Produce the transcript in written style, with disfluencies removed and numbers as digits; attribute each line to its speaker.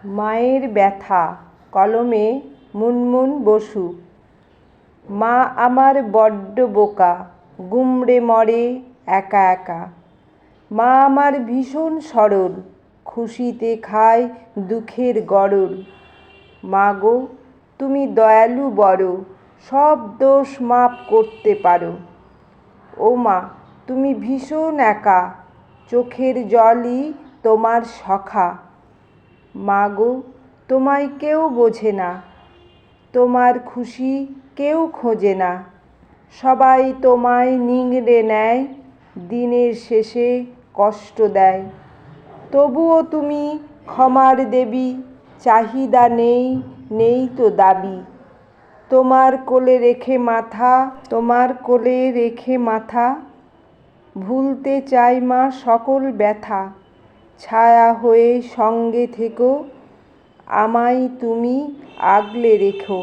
Speaker 1: মায়ের ব্যথা কলমে মুনমুন বসু। মা আমার বড্ড বোকা, গুমড়ে মরে একা একা। মা আমার ভীষণ সরল, খুশিতে খায় দুঃখের গরল। মা গো তুমি দয়ালু বড়, সব দোষ মাপ করতে পারো। ও মা তুমি ভীষণ একা, চোখের জলই তোমার সখা। মা গো তোমায় কেউ বোঝে না, তোমার খুশি কেউ খোঁজে না। সবাই তোমায় নিংড়ে নেয়, দিনের শেষে কষ্ট দেয়। তবুও তুমি ক্ষমার দেবী, চাহিদা নেই, নেই তো দাবি। তোমার কোলে রেখে মাথা, ভুলতে চাই মা সকল ব্যথা। ছায়া হয়ে সঙ্গে থেকো, আমায় তুমি আগলে রেখো।